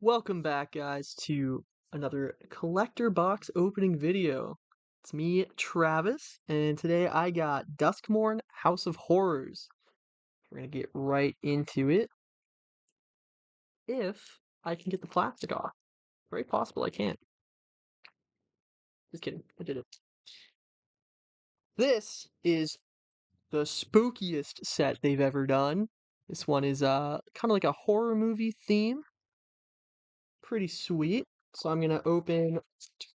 Welcome back, guys, to another collector box opening video. It's me, Travis, and today I got Duskmourn House of Horrors. We're gonna get right into it. If I can get the plastic off. Very possible I can't. Just kidding, I did it. This is the spookiest set they've ever done. This one is kind of like a horror movie theme. Pretty sweet. So I'm gonna open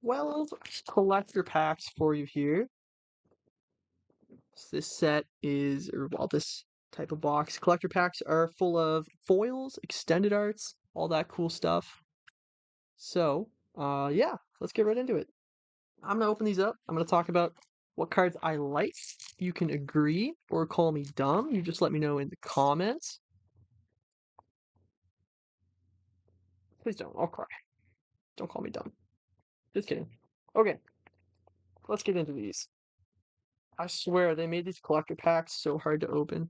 12 collector packs for you here. So this set is, or well, this type of box, collector packs are full of foils, extended arts, all that cool stuff. So, yeah, let's get right into it. I'm gonna open these up. I'm gonna talk about what cards I like. You can agree or call me dumb. You just let me know in the comments. Please don't. I'll cry. Don't call me dumb. Just kidding. Okay, let's get into these. I swear they made these collector packs so hard to open.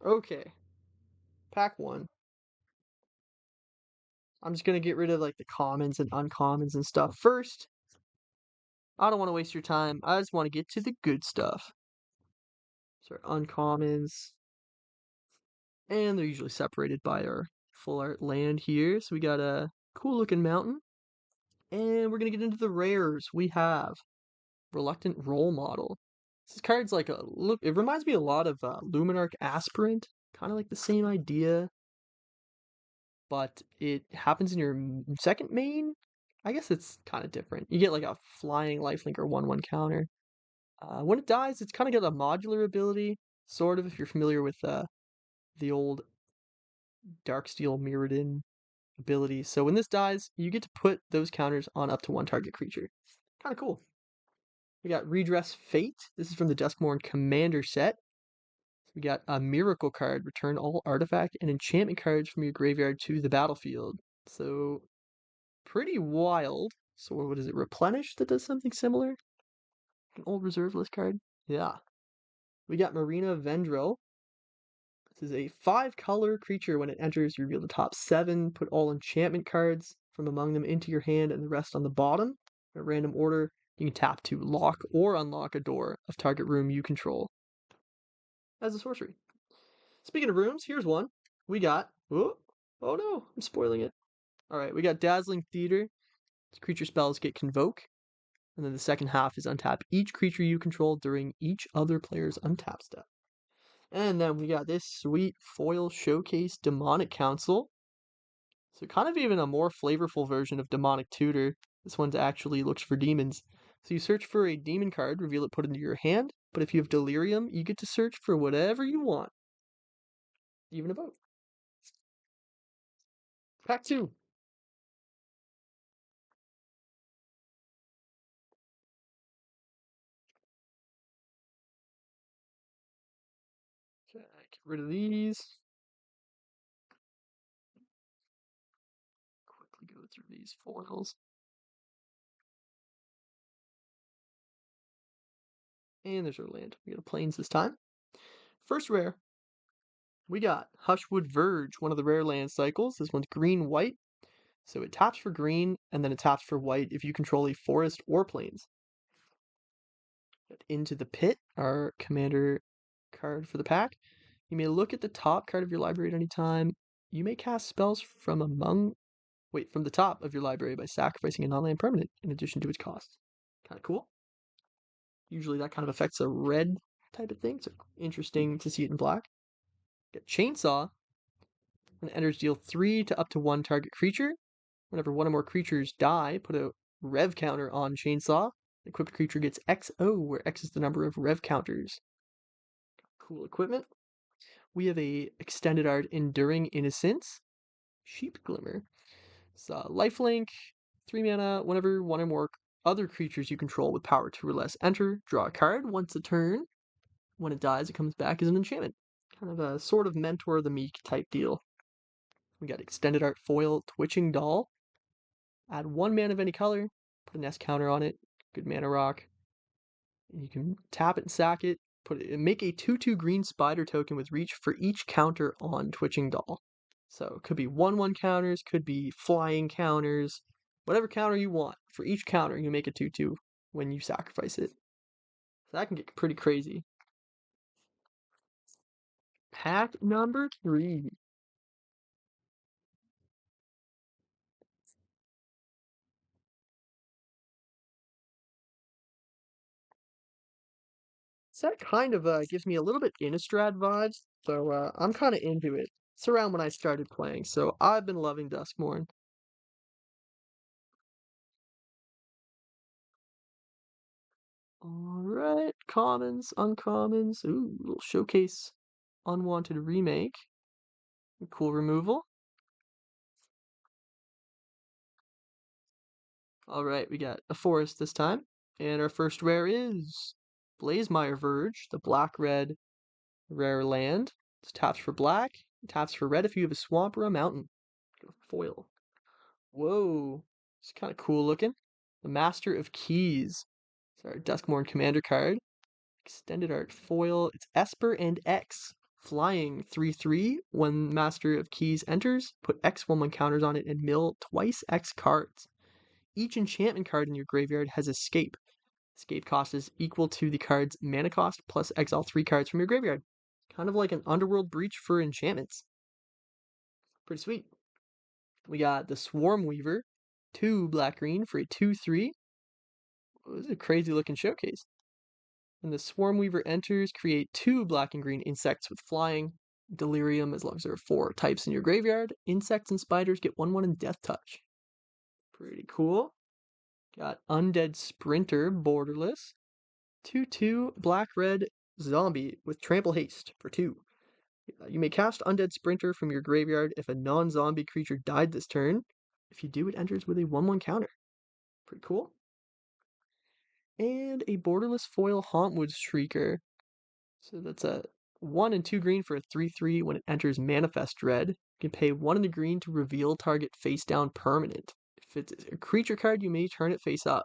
Okay, pack one. I'm just gonna get rid of like the commons and uncommons and stuff first. I don't want to waste your time. I just want to get to the good stuff. So our uncommons, and they're usually separated by our full art land here. So we got a cool looking mountain, and we're gonna get into the rares. We have Reluctant Role Model. This card's like a look. It reminds me a lot of Luminarch Aspirant, kind of like the same idea, but it happens in your second main. I guess it's kind of different. You get like a flying lifelink or 1/1 counter. When it dies, it's kind of got a modular ability, sort of, if you're familiar with the old Darksteel Mirrodin ability. So when this dies, you get to put those counters on up to one target creature. Kind of cool. We got Redress Fate. This is from the Duskmourn Commander set. We got a Miracle card. Return all artifact and enchantment cards from your graveyard to the battlefield. So pretty wild. So what is it? Replenish that does something similar? An old reserve list card? Yeah. We got Marina Vendrell. This is a 5-color creature. When it enters, you reveal the top 7. Put all enchantment cards from among them into your hand and the rest on the bottom. In a random order, you can tap to lock or unlock a door of target room you control as a sorcery. Speaking of rooms, here's one. We got. Oh no, I'm spoiling it. Alright, we got Dazzling Theater. Creature spells get Convoke. And then the second half is untap each creature you control during each other player's untap step. And then we got this sweet foil showcase Demonic Council. So kind of even a more flavorful version of Demonic Tutor. This one's actually looks for demons. So you search for a demon card, reveal it, put it into your hand. But if you have Delirium, you get to search for whatever you want. Even a vote. Pack 2. Okay, get rid of these. Quickly go through these foils. And there's our land. We got a plains this time. First rare, we got Hushwood Verge, one of the rare land cycles. This one's green-white. So it taps for green, and then it taps for white if you control a forest or plains. Into the Pit, our commander card for the pack. You may look at the top card of your library at any time. You may cast spells from the top of your library by sacrificing a non-land permanent in addition to its cost. Kind of cool. Usually that kind of affects a red type of thing, so interesting to see it in black. Get Chainsaw. When it enters, deal 3 to up to 1 target creature. Whenever one or more creatures die, put a rev counter on Chainsaw. The equipped creature gets XO, where X is the number of rev counters. Cool equipment. We have a extended art Enduring Innocence. Sheep Glimmer. It's lifelink, 3 mana. Whenever one or more other creatures you control with power 2 or less enter, draw a card once a turn. When it dies, it comes back as an enchantment. Kind of a sort of Mentor the Meek type deal. We got extended art foil Twitching Doll. Add 1 mana of any color, put an S counter on it, good mana rock. And you can tap it and sack it, make a 2/2 green spider token with reach for each counter on Twitching Doll. So it could be 1/1 counters, could be flying counters, whatever counter you want. For each counter, you make a 2/2 when you sacrifice it. So that can get pretty crazy. Pack number 3. So that kind of gives me a little bit Innistrad vibes, so I'm kind of into it. It's around when I started playing, so I've been loving Duskmourn. Alright, commons, uncommons, ooh, little showcase, unwanted remake, cool removal. Alright, we got a forest this time, and our first rare is Blazemire Verge, the black-red rare land. It's taps for black, taps for red if you have a swamp or a mountain. Foil. Whoa, it's kind of cool looking. The Master of Keys. It's our Duskmourn Commander card. Extended art foil. It's Esper and X. Flying 3/3. When Master of Keys enters, put X 1/1 counters on it and mill twice X cards. Each enchantment card in your graveyard has escape. Escape cost is equal to the card's mana cost plus exile 3 cards from your graveyard. Kind of like an Underworld Breach for enchantments. Pretty sweet. We got the Swarm Weaver, 2 black-green for a 2/3. This is a crazy looking showcase. When the Swarm Weaver enters, create 2 black and green insects with flying. Delirium, as long as there are 4 types in your graveyard. Insects and spiders get 1/1 and Death Touch. Pretty cool. Got Undead Sprinter, borderless. 2/2 black-red zombie with trample haste for 2. You may cast Undead Sprinter from your graveyard if a non-zombie creature died this turn. If you do, it enters with a 1/1 counter. Pretty cool. And a borderless foil Hauntwood Shrieker. So that's a 1 and 2 green for a 3/3 when it enters Manifest Red. You can pay 1 in the green to reveal target face down permanent. If it's a creature card, you may turn it face up.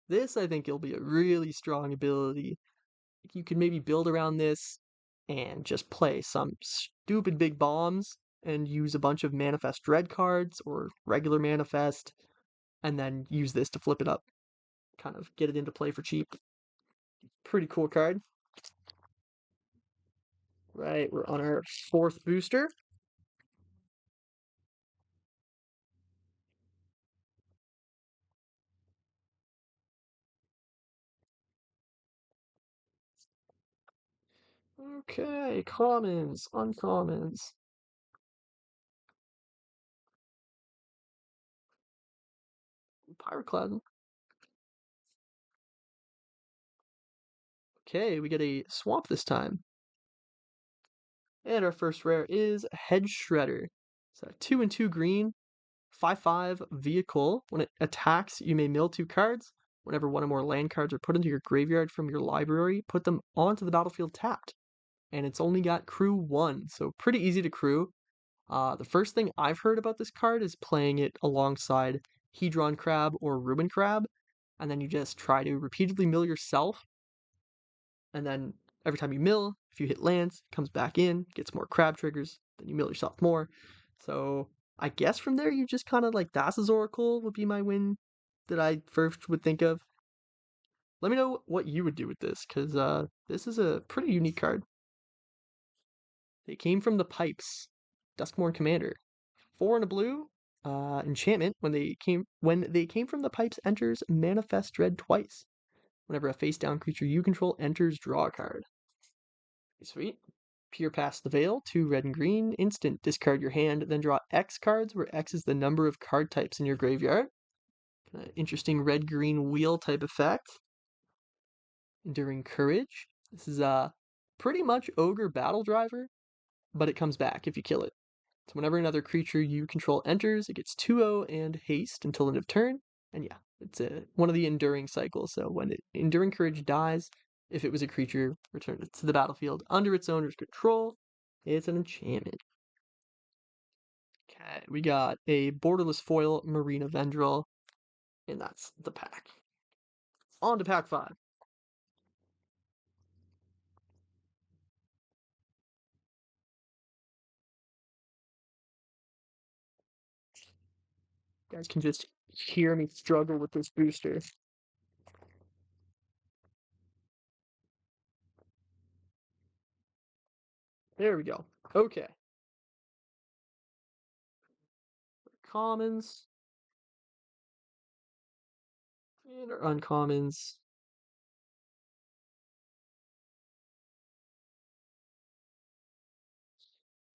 This, I think, will be a really strong ability. You could maybe build around this and just play some stupid big bombs and use a bunch of Manifest Red cards or regular Manifest, and then use this to flip it up. Kind of get it into play for cheap. Pretty cool card. Right, we're on our 4th booster. Okay, commons, uncommons. Pyroclasm. Okay, we get a swamp this time. And our first rare is Hedge Shredder. So 2 and 2 green, 5/5 vehicle. When it attacks, you may mill 2 cards. Whenever one or more land cards are put into your graveyard from your library, put them onto the battlefield tapped. And it's only got crew 1, so pretty easy to crew. The first thing I've heard about this card is playing it alongside Hedron Crab or Ruin Crab, and then you just try to repeatedly mill yourself, and then every time you mill, if you hit lands, it comes back in, gets more crab triggers, then you mill yourself more. So I guess from there you just kind of like Thassa's Oracle would be my win that I first would think of. Let me know what you would do with this, because this is a pretty unique card. They came from the pipes. Duskmourn Commander. 4 and a blue. Enchantment. When they came from the pipes enters Manifest Dread twice. Whenever a face down creature you control enters, draw a card. Sweet. Peer past the veil, 2 red and green. Instant. Discard your hand, then draw X cards, where X is the number of card types in your graveyard. Interesting red-green wheel type effect. Enduring Courage. This is pretty much Ogre Battle Driver, but it comes back if you kill it. So whenever another creature you control enters, it gets 2/0 and haste until end of turn. And yeah, it's one of the enduring cycles. So when Enduring Courage dies, if it was a creature, return it to the battlefield under its owner's control. It's an enchantment. Okay, we got a borderless foil Marina Vendril, and that's the pack. On to pack 5. You guys can just hear me struggle with this booster. There we go. Okay. Commons and our uncommons.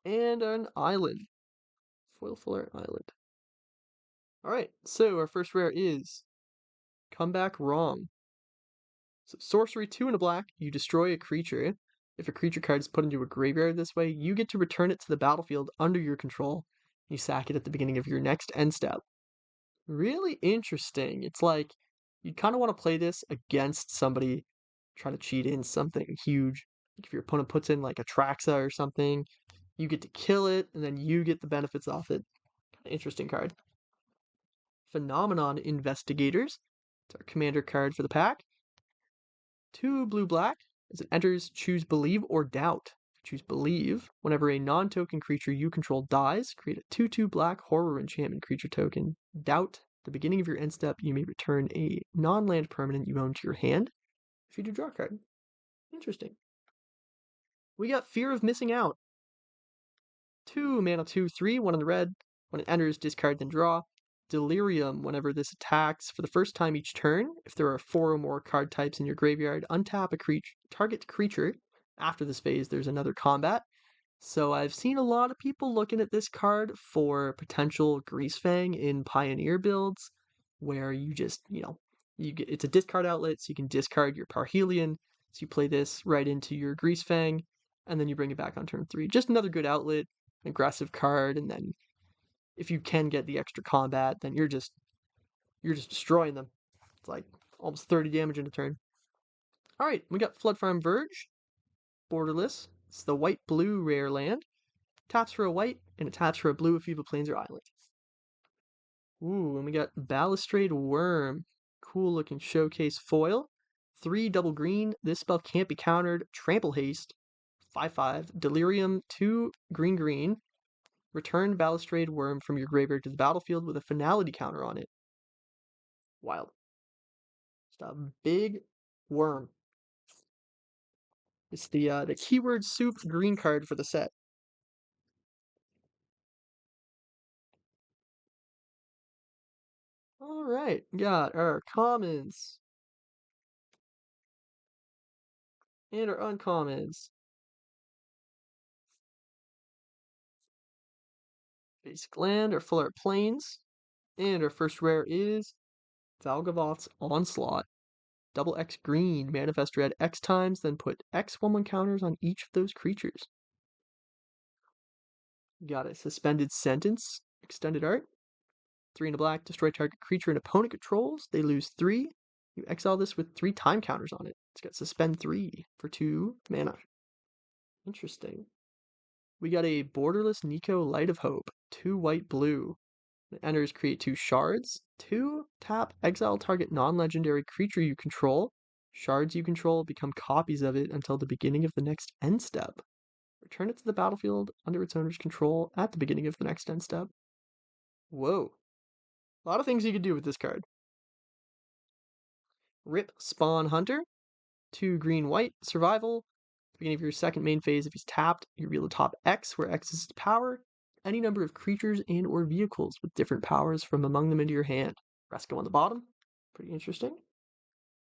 And an island. Foil Fuller Island. Alright, so our first rare is Come Back Wrong. So sorcery 2 and a black, you destroy a creature. If a creature card is put into a graveyard this way, you get to return it to the battlefield under your control. You sack it at the beginning of your next end step. Really interesting. It's like you kind of want to play this against somebody trying to cheat in something huge. Like if your opponent puts in like a Traxa or something, you get to kill it, and then you get the benefits off it. Interesting card. Phenomenon Investigators. It's our commander card for the pack. 2 blue black. As it enters, choose Believe or Doubt. Choose Believe. Whenever a non-token creature you control dies, create a 2/2 black horror enchantment creature token. Doubt. At the beginning of your end step, you may return a non-land permanent you own to your hand. If you do, draw a card. Interesting. We got Fear of Missing Out. 2 mana 2/3, 1 in the red. When it enters, discard then draw. Delirium. Whenever this attacks for the first time each turn, if there are 4 or more card types in your graveyard, untap a target creature. After this phase, there's another combat. So I've seen a lot of people looking at this card for potential Greasefang in Pioneer builds, where you just, it's a discard outlet, so you can discard your Parhelion. So you play this right into your Greasefang, and then you bring it back on turn 3. Just another good outlet, aggressive card, and then if you can get the extra combat, then you're just destroying them. It's like almost 30 damage in a turn. All right, we got Flood Farm Verge, borderless. It's the white-blue rare land. Taps for a white, and it taps for a blue if you have a plains or island. Ooh, and we got Balustrade Worm. Cool looking showcase foil. 3 double green. This spell can't be countered. Trample Haste. 5/5. Delirium. 2 green green. Return Balustrade Worm from your graveyard to the battlefield with a finality counter on it. Wild. Just a big worm. It's the keyword soup green card for the set. All right, got our commons and our uncommons. Basic land, our full art plains, and our first rare is Valgavoth's Onslaught. Double X green, manifest red X times, then put X/1/1 counters on each of those creatures. Got a Suspended Sentence, extended art. 3 and a black, destroy target creature an opponent controls. They lose 3. You exile this with 3 time counters on it. It's got Suspend 3 for 2 mana. Interesting. We got a borderless Nico Light of Hope, 2 white blue. It enters, create 2 shards. 2 tap, exile target non-legendary creature you control. Shards you control become copies of it until the beginning of the next end step. Return it to the battlefield under its owner's control at the beginning of the next end step. Whoa. A lot of things you could do with this card. Rip Spawn Hunter. 2 green white, survival. At the beginning of your second main phase, if he's tapped, you reveal the top X, where X is his power. Any number of creatures and or vehicles with different powers from among them into your hand. Rest go on the bottom. Pretty interesting.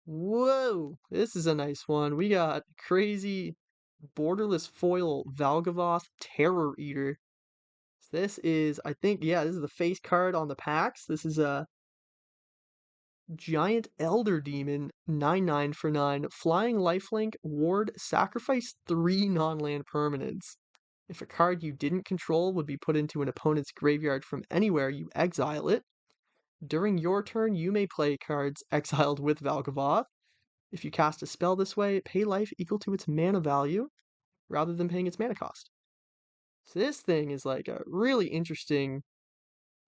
Whoa, this is a nice one. We got crazy borderless foil Valgavoth Terror Eater. This is, I think, yeah, this is the face card on the packs. This is a Giant Elder Demon, 9/9 for 9, flying lifelink, ward, sacrifice 3 non-land permanents. If a card you didn't control would be put into an opponent's graveyard from anywhere, you exile it. During your turn, you may play cards exiled with Valgavoth. If you cast a spell this way, pay life equal to its mana value, rather than paying its mana cost. So this thing is like a really interesting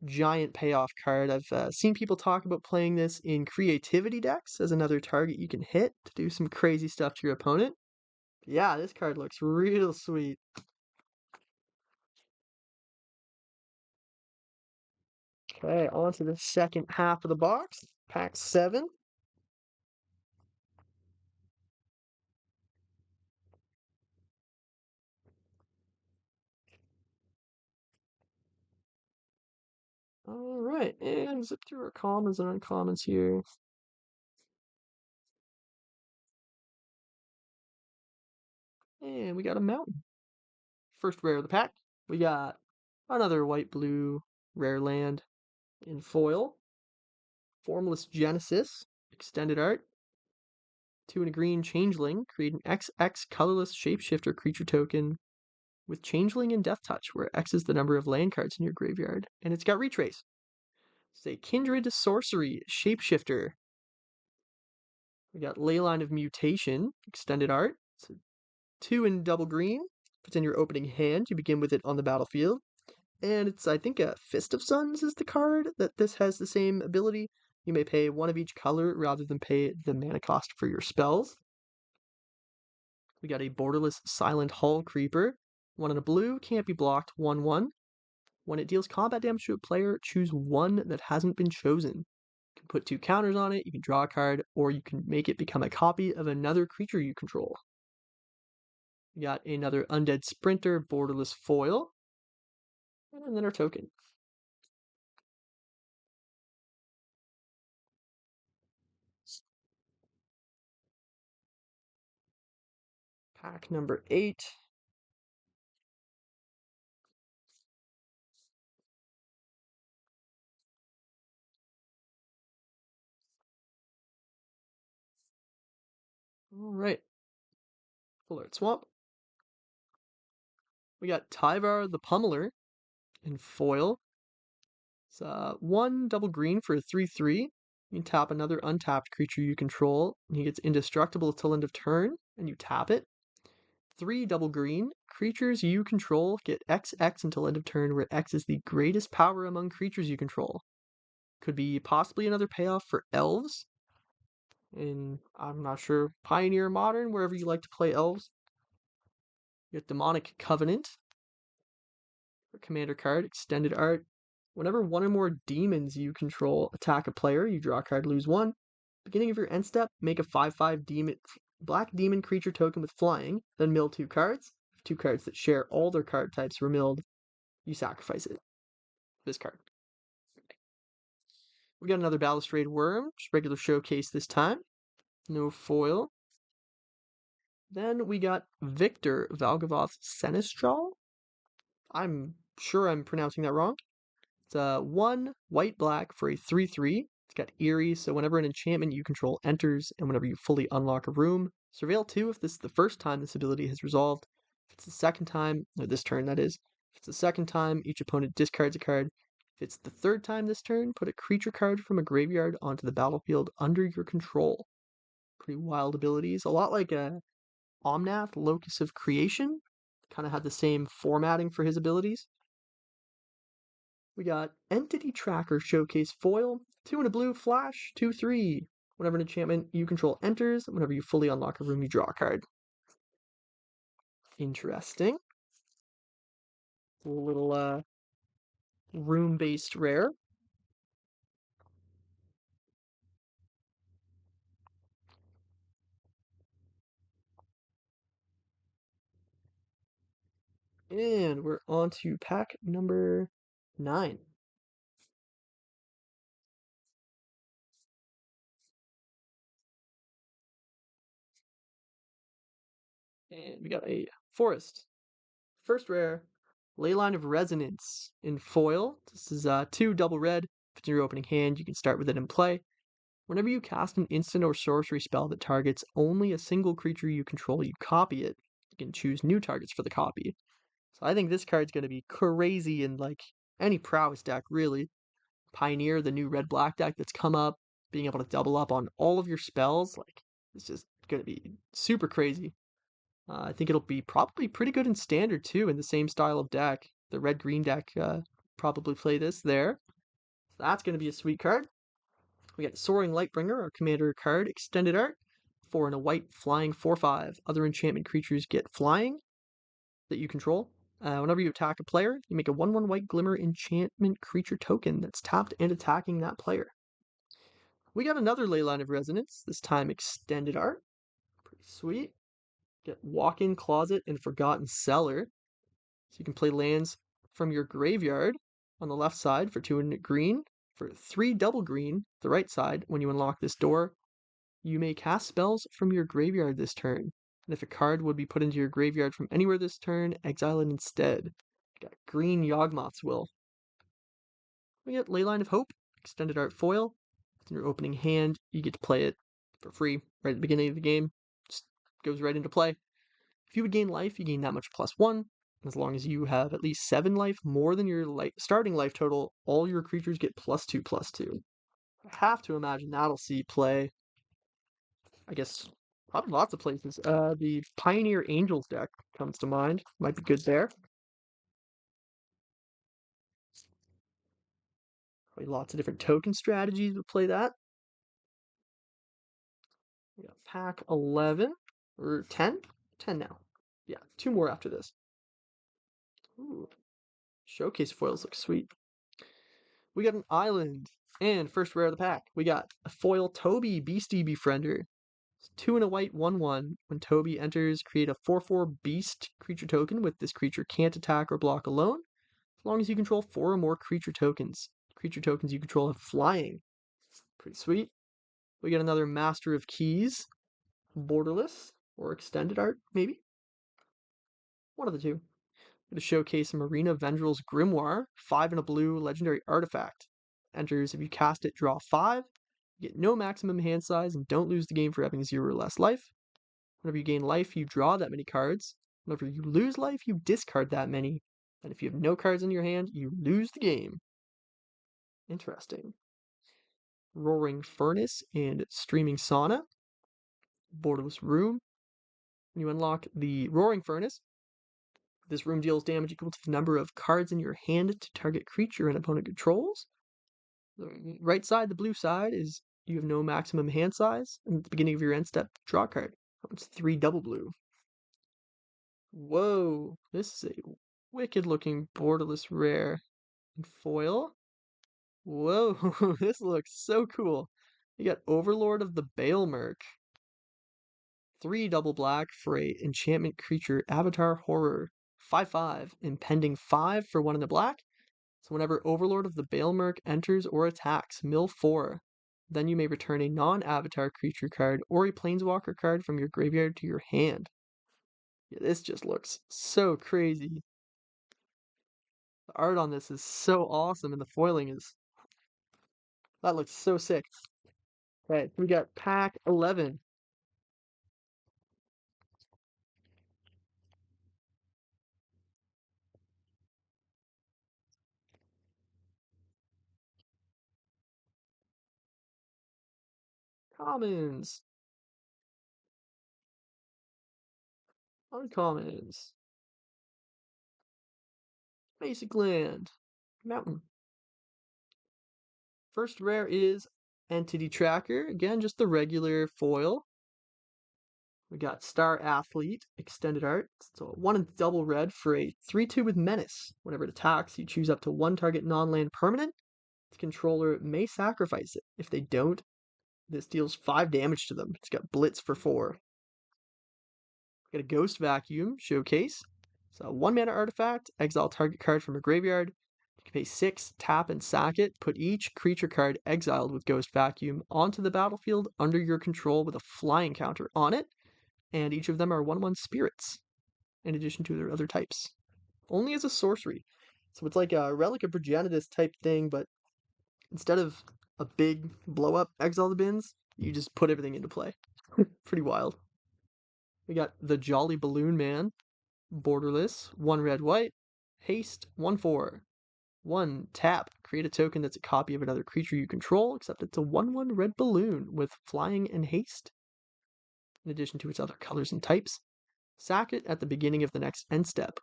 giant payoff card. I've seen people talk about playing this in creativity decks as another target you can hit to do some crazy stuff to your opponent. Yeah, this card looks real sweet. Okay, on to the second half of the box. Pack 7. All right, and zip through our commons and uncommons here. And we got a mountain. First rare of the pack. We got another white-blue rare land in foil. Formless Genesis, extended art. 2 and a green Changeling. Create an XX colorless shapeshifter creature token with Changeling and Death Touch, where X is the number of land cards in your graveyard. And it's got Retrace. It's a Kindred Sorcery Shapeshifter. We got Leyline of Mutation, extended art. It's a 2 and double green. If it's in your opening hand, you begin with it on the battlefield. And it's, I think, a Fist of Suns is the card that this has the same ability. You may pay 1 of each color rather than pay the mana cost for your spells. We got a Borderless Silent Hull Creeper. 1 and a blue, can't be blocked, 1/1. When it deals combat damage to a player, choose one that hasn't been chosen. You can put 2 counters on it, you can draw a card, or you can make it become a copy of another creature you control. We got another Undead Sprinter Borderless Foil, and then our token. Pack number 8. All right. Full Art Swamp. We got Tyvar the Pummeler in foil. It's 1 double green for a 3/3. You can tap another untapped creature you control, and he gets indestructible till end of turn, and you tap it. 3 double green. Creatures you control get XX until end of turn, where X is the greatest power among creatures you control. Could be possibly another payoff for elves. In, I'm not sure, Pioneer Modern, wherever you like to play elves. You get Demonic Covenant. For commander card, extended art. Whenever 1 or more demons you control attack a player, you draw a card, lose 1. Beginning of your end step, make a 5/5 demon, black demon creature token with flying, then mill 2 cards. If 2 cards that share all their card types were milled, you sacrifice it. This card. We got another Balustrade Worm, just regular showcase this time. No foil. Then we got Victor Valgavoth's Seneschal. I'm sure I'm pronouncing that wrong. It's 1 white-black for a 3/3. It's got Eerie, so whenever an enchantment you control enters, and whenever you fully unlock a room, surveil 2 if this is the first time this ability has resolved. If it's the second time, or this turn that is, if it's the second time, each opponent discards a card. If it's the third time this turn, put a creature card from a graveyard onto the battlefield under your control. Pretty wild abilities. A lot like a Omnath, Locus of Creation. Kind of had the same formatting for his abilities. We got Entity Tracker Showcase Foil, 2 and a blue flash, 2/3. Whenever an enchantment you control enters, whenever you fully unlock a room, you draw a card. Interesting. A little room-based rare. And we're on to pack number 9. And we got a forest. First rare, Leyline of Resonance in foil. This is 2 double red. If it's in your opening hand, you can start with it in play. Whenever you cast an instant or sorcery spell that targets only a single creature you control, you copy it. You can choose new targets for the copy. So I think this card's going to be crazy in like any prowess deck, really. Pioneer, the new red-black deck that's come up, being able to double up on all of your spells, like, it's just going to be super crazy. I think it'll be probably pretty good in standard too, in the same style of deck. The red-green deck probably play this there. So that's going to be a sweet card. We got Soaring Lightbringer, our commander card, extended art. 4 and a white, flying 4/5. Other enchantment creatures get flying that you control. Whenever you attack a player, you make a 1/1 white glimmer enchantment creature token that's tapped and attacking that player. We got another Leyline of Resonance, this time extended art. Pretty sweet. Get Walk-in Closet and Forgotten Cellar. So you can play lands from your graveyard on the left side for 2 green. For 3 double green, the right side, when you unlock this door, you may cast spells from your graveyard this turn. And if a card would be put into your graveyard from anywhere this turn, exile it instead. Got green Yawgmoth's Will. We get Leyline of Hope, extended art foil. In your opening hand, you get to play it for free right at the beginning of the game. Just goes right into play. If you would gain life, you gain that much +1. As long as you have at least 7 life, more than your starting life total, all your creatures get +2/+2. I have to imagine that'll see play. I guess probably lots of places. The Pioneer Angels deck comes to mind. Might be good there. Probably lots of different token strategies would play that. We got pack 11 or 10? 10 now. Yeah, 2 more after this. Ooh, showcase foils look sweet. We got an island. And first rare of the pack, we got a foil Toby Beastie Befriender. It's 2 and a white 1/1. When Toby enters, create a 4/4 beast creature token with this creature can't attack or block alone, as long as you control 4 or more creature tokens. Creature tokens you control have flying. Pretty sweet. We got another Master of Keys, borderless, or extended art, maybe? One of the two. To showcase a Marina Vendrill's Grimoire, 5 and a blue legendary artifact. Enters if you cast it, draw 5. You get no maximum hand size and don't lose the game for having 0 or less life. Whenever you gain life, you draw that many cards. Whenever you lose life, you discard that many. And if you have no cards in your hand, you lose the game. Interesting. Roaring Furnace and Streaming Sauna. Borderless Room. When you unlock the Roaring Furnace, this room deals damage equal to the number of cards in your hand to target creature and opponent controls. The right side, the blue side, is you have no maximum hand size. And at the beginning of your end step, draw a card. It's 3 double blue. Whoa, this is a wicked looking borderless rare in foil. Whoa, this looks so cool. You got Overlord of the Baelmerk. 3 double black for a enchantment creature Avatar Horror. 5/5, impending 5 for 1 in the black. So whenever Overlord of the Baelmerk enters or attacks, mill 4. Then you may return a non-avatar creature card or a planeswalker card from your graveyard to your hand. Yeah, this just looks so crazy. The art on this is so awesome, and the foiling is... That looks so sick. Okay, we got pack 11. Commons. Uncommons. Basic land. Mountain. First rare is Entity Tracker. Again, just the regular foil. We got Star Athlete, extended art. So 1 and double red for a 3/2 with Menace. Whenever it attacks, you choose up to 1 target non-land permanent. The controller may sacrifice it. If they don't, this deals 5 damage to them. It's got Blitz for 4. Got a Ghost Vacuum, showcase. So 1 mana artifact, exile target card from a graveyard. You can pay 6, tap and sack it. Put each creature card exiled with Ghost Vacuum onto the battlefield under your control with a flying counter on it. And each of them are 1/1 spirits, in addition to their other types. Only as a sorcery. So it's like a Relic of Progenitus type thing, but instead of a big blow up exile the bins, you just put everything into play. Pretty wild. We got the Jolly Balloon Man, borderless, 1 red white, haste, 1/4. 1 tap, create a token that's a copy of another creature you control, except it's a 1/1 red balloon with flying and haste, in addition to its other colors and types. Sack it at the beginning of the next end step.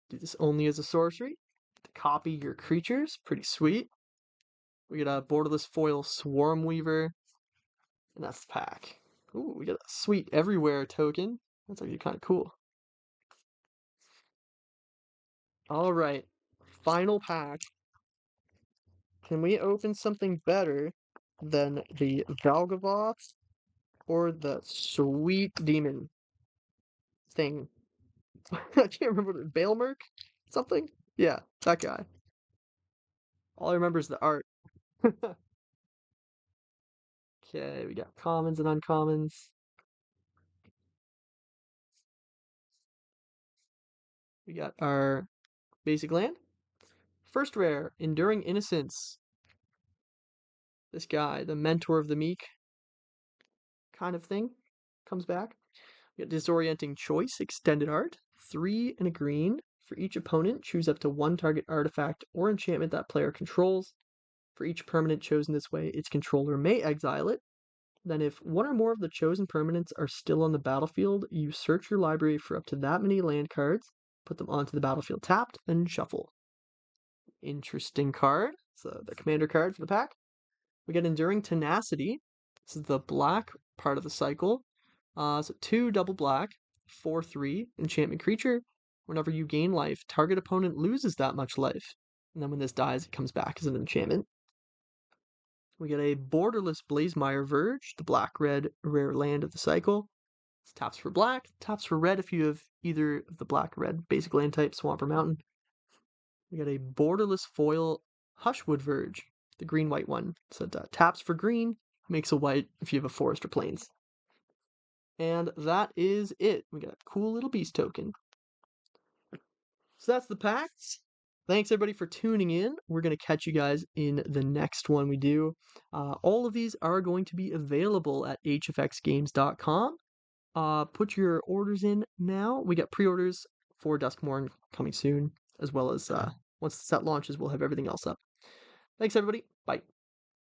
Do this only as a sorcery. To copy your creatures, pretty sweet. We get a borderless foil Swarm Weaver, and that's the pack. Ooh, we got a sweet Everywhere token. That's actually kind of cool. All right. Final pack. Can we open something better than the Valgavoth or the Sweet Demon thing? I can't remember what Bailmerk? Something? Yeah, that guy. All I remember is the art. Okay, we got commons and uncommons. We got our basic land. First rare, Enduring Innocence. This guy, the mentor of the meek kind of thing, comes back. We got Disorienting Choice, extended art. 3 and a green. For each opponent, choose up to one target artifact or enchantment that player controls. For each permanent chosen this way, its controller may exile it. Then, if one or more of the chosen permanents are still on the battlefield, you search your library for up to that many land cards, put them onto the battlefield tapped, then shuffle. Interesting card. So the commander card for the pack. We get Enduring Tenacity. This is the black part of the cycle. So 2 double black, 4/3 enchantment creature. Whenever you gain life, target opponent loses that much life. And then when this dies, it comes back as an enchantment. We get a Borderless Blazemire Verge, the black-red rare land of the cycle. It's taps for black, taps for red if you have either of the black-red basic land type, swamp or mountain. We got a Borderless Foil Hushwood Verge, the green-white one. So it taps for green, makes a white if you have a forest or plains. And that is it. We got a cool little beast token. So that's the packs. Thanks everybody for tuning in. We're going to catch you guys in the next one we do. All of these are going to be available at hfxgames.com. Put your orders in now. We got pre-orders for Duskmourn coming soon, as well as once the set launches, we'll have everything else up. Thanks everybody. Bye.